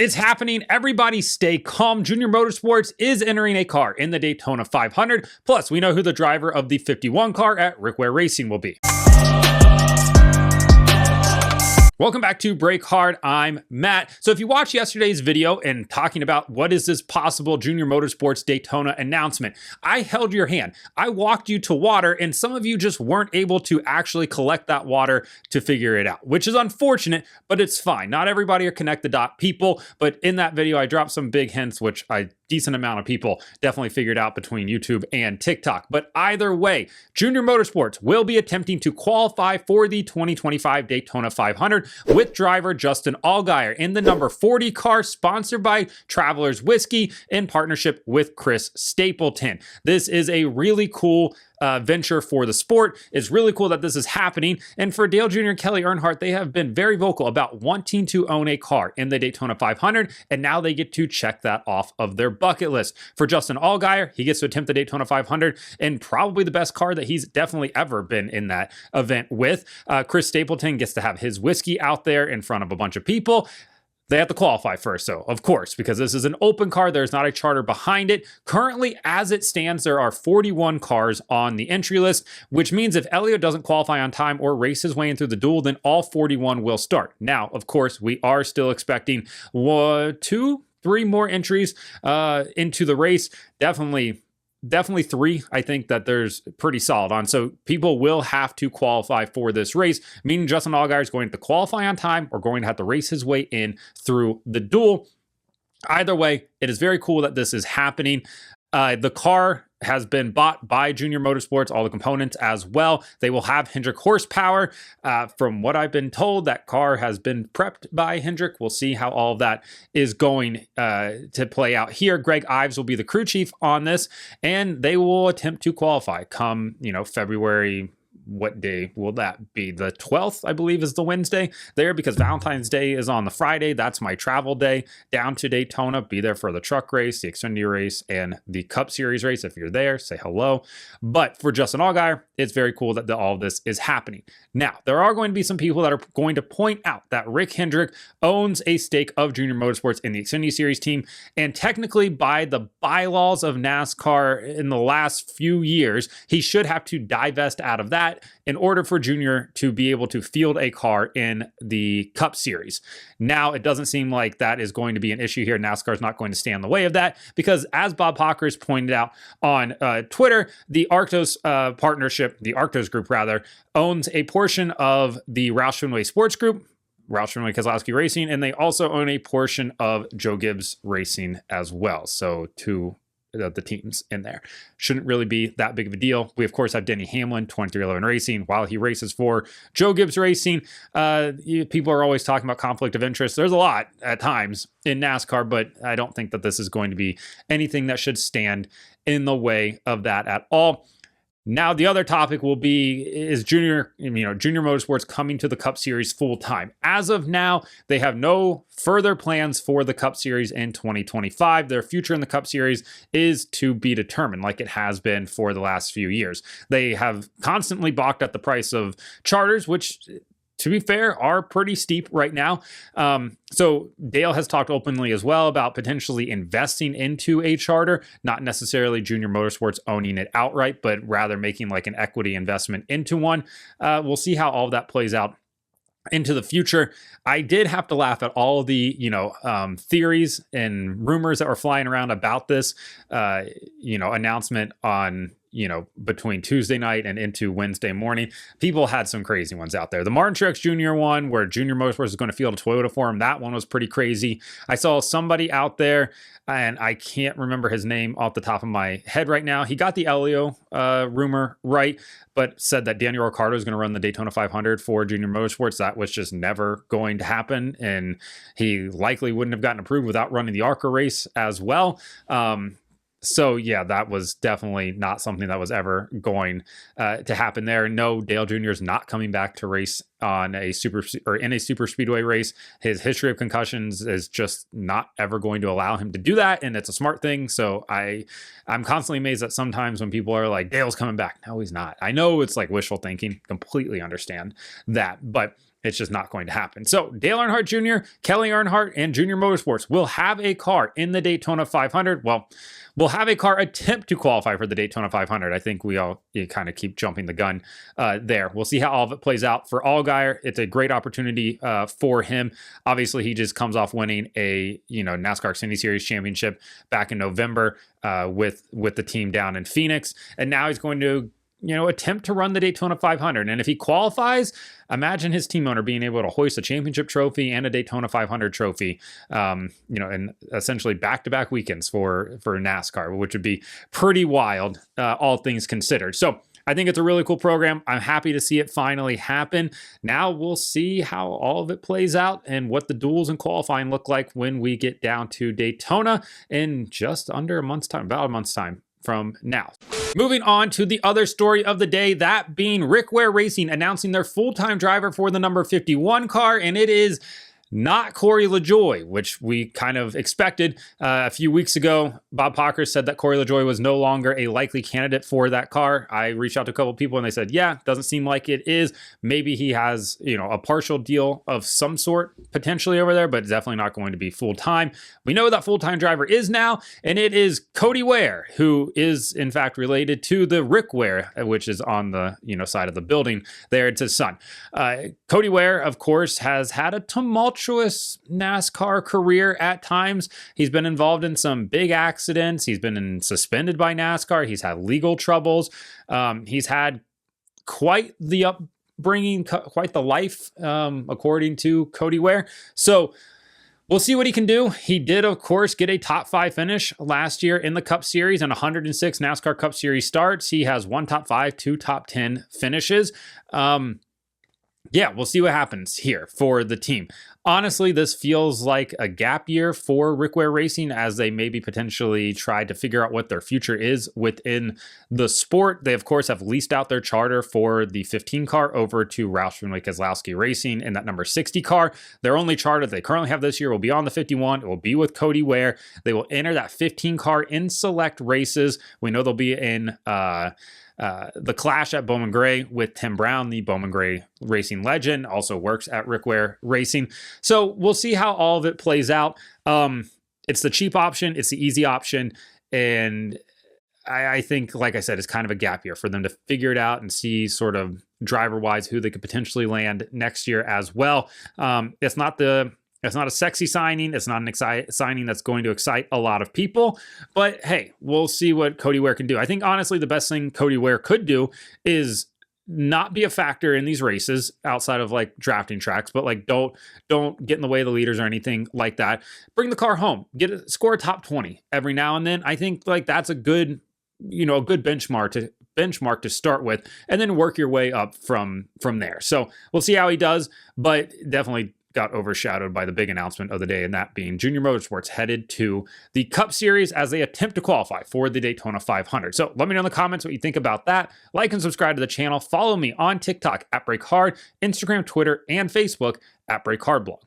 It's happening. Everybody stay calm. Junior Motorsports is entering a car in the Daytona 500. Plus, we know who the driver of the 51 car at Rick Ware Racing will be. Welcome back to Break Hard. I'm Matt. So if you watched yesterday's video and talking about what is this possible Junior Motorsports Daytona announcement, I held your hand. I walked you to water, and some of you just weren't able to actually collect that water to figure it out, which is unfortunate, but it's fine. Not everybody are connect the dot people, but in that video, I dropped some big hints, which a decent amount of people definitely figured out between YouTube and TikTok. But either way, Junior Motorsports will be attempting to qualify for the 2025 Daytona 500 with driver Justin Allgaier in the number 40 car, sponsored by Travelers Whiskey in partnership with Chris Stapleton. This is a really cool venture for the sport. It's really cool that this is happening. And for Dale Jr. and Kelly Earnhardt, they have been very vocal about wanting to own a car in the Daytona 500, and now they get to check that off of their bucket list. For Justin Allgaier, he gets to attempt the Daytona 500 and probably the best car that he's definitely ever been in that event with. Chris Stapleton gets to have his whiskey out there in front of a bunch of people. They have to qualify first, though, of course, because this is an open car. There's not a charter behind it. Currently, as it stands, there are 41 cars on the entry list, which means if Elio doesn't qualify on time or race his way in through the duel, then all 41 will start. Now, of course, we are still expecting 2, 3 more entries into the race. Definitely 3, I think that there's pretty solid on. So people will have to qualify for this race, meaning Justin Allgaier is going to qualify on time or going to have to race his way in through the duel. Either way, it is very cool that this is happening. The car has been bought by Junior Motorsports, all the components as well. They will have Hendrick horsepower. From what I've been told, that car has been prepped by Hendrick. We'll see how all of that is going to play out here. Greg Ives will be the crew chief on this, and they will attempt to qualify come, February. What day will that be? The 12th, I believe, is the Wednesday there, because Valentine's Day is on the Friday. That's my travel day down to Daytona. Be there for the truck race, the Xfinity race, and the Cup Series race. If you're there, say hello. But for Justin Allgaier, it's very cool that all of this is happening. Now, there are going to be some people that are going to point out that Rick Hendrick owns a stake of Junior Motorsports in the Xfinity Series team, and technically by the bylaws of NASCAR in the last few years, he should have to divest out of that in order for Junior to be able to field a car in the Cup Series. Now, it doesn't seem like that is going to be an issue here. NASCAR is not going to stand in the way of that, because as Bob Pockers pointed out on Twitter, the Arctos partnership, the Arctos group rather, owns a portion of the Roush Fenway Sports Group, Roush Fenway Keselowski Racing, and they also own a portion of Joe Gibbs Racing as well. So two of the teams in there. Shouldn't really be that big of a deal. We, of course, have Denny Hamlin, 2311 Racing, while he races for Joe Gibbs Racing. People are always talking about conflict of interest. There's a lot at times in NASCAR, but I don't think that this is going to be anything that should stand in the way of that at all. Now, the other topic will be, is Junior Motorsports coming to the Cup Series full time? As of now, they have no further plans for the Cup Series in 2025. Their future in the Cup Series is to be determined, like it has been for the last few years. They have constantly balked at the price of charters, which, to be fair, are pretty steep right now. So Dale has talked openly as well about potentially investing into a charter, not necessarily Junior Motorsports owning it outright, but rather making like an equity investment into one. We'll see how all of that plays out into the future. I did have to laugh at all the, theories and rumors that were flying around about this, announcement on, between Tuesday night and into Wednesday morning. People had some crazy ones out there. The Martin Truex Jr. one, where Junior Motorsports is going to field a Toyota for him, that one was pretty crazy. I saw somebody out there, and I can't remember his name off the top of my head right now. He got the Elio rumor right, but said that Daniel Ricciardo is going to run the Daytona 500 for Junior Motorsports. That was just never going to happen, and he likely wouldn't have gotten approved without running the ARCA race as well. So yeah, that was definitely not something that was ever going to happen there. No, Dale Jr. is not coming back to race on a in a super speedway race. His history of concussions is just not ever going to allow him to do that, and it's a smart thing. So I'm constantly amazed that sometimes when people are like, Dale's coming back. No, he's not. I know it's like wishful thinking. Completely understand that, but It's just not going to happen. So Dale Earnhardt Jr., Kelly Earnhardt, and Junior Motorsports will have a car in the Daytona 500. Well, we'll have a car attempt to qualify for the Daytona 500. I think you kind of keep jumping the gun there. We'll see how all of it plays out. For Allgaier, it's a great opportunity for him. Obviously, he just comes off winning a NASCAR Xfinity Series championship back in November with the team down in Phoenix, and now he's going to attempt to run the Daytona 500. And if he qualifies, imagine his team owner being able to hoist a championship trophy and a Daytona 500 trophy, in essentially back-to-back weekends for NASCAR, which would be pretty wild, all things considered. So I think it's a really cool program. I'm happy to see it finally happen. Now we'll see how all of it plays out and what the duels and qualifying look like when we get down to Daytona in just under a month's time, about a month's time from now. Moving on to the other story of the day, that being Rick Ware Racing announcing their full-time driver for the number 51 car, and it is not Corey LaJoie, which we kind of expected. A few weeks ago, Bob Pocker said that Corey LaJoie was no longer a likely candidate for that car. I reached out to a couple of people and they said, yeah, doesn't seem like it is. Maybe he has, a partial deal of some sort potentially over there, but definitely not going to be full-time. We know that full-time driver is now, and it is Cody Ware, who is in fact related to the Rick Ware, which is on the, side of the building there. It's his son. Cody Ware, of course, has had a tumultuous NASCAR career at times. He's been involved in some big accidents. He's been suspended by NASCAR. He's had legal troubles. He's had quite the upbringing, quite the life, according to Cody Ware. So we'll see what he can do. He did, of course, get a top 5 finish last year in the Cup Series and 106 NASCAR Cup Series starts. He has 1 top 5, 2 top 10 finishes. Yeah, we'll see what happens here for the team. Honestly, this feels like a gap year for Rick Ware Racing as they maybe potentially try to figure out what their future is within the sport. They, of course, have leased out their charter for the 15 car over to Roush Fenwick Keselowski Racing in that number 60 car. Their only charter they currently have this year will be on the 51. It will be with Cody Ware. They will enter that 15 car in select races. We know they'll be in the Clash at Bowman Gray with Tim Brown, the Bowman Gray racing legend, also works at Rick Ware Racing. So we'll see how all of it plays out. It's the cheap option. It's the easy option. And I think, like I said, it's kind of a gap year for them to figure it out and see sort of driver-wise who they could potentially land next year as well. It's not a sexy signing. It's not an signing that's going to excite a lot of people. But hey, we'll see what Cody Ware can do. I think, honestly, the best thing Cody Ware could do is not be a factor in these races outside of like drafting tracks, but like don't get in the way of the leaders or anything like that. Bring the car home, score a top 20 every now and then. I think like that's a good benchmark to start with, and then work your way up from there. So we'll see how he does, but definitely got overshadowed by the big announcement of the day, and that being Junior Motorsports headed to the Cup Series as they attempt to qualify for the Daytona 500. So let me know in the comments what you think about that. Like and subscribe to the channel. Follow me on TikTok at BreakHard, Instagram, Twitter, and Facebook at BreakHardBlog.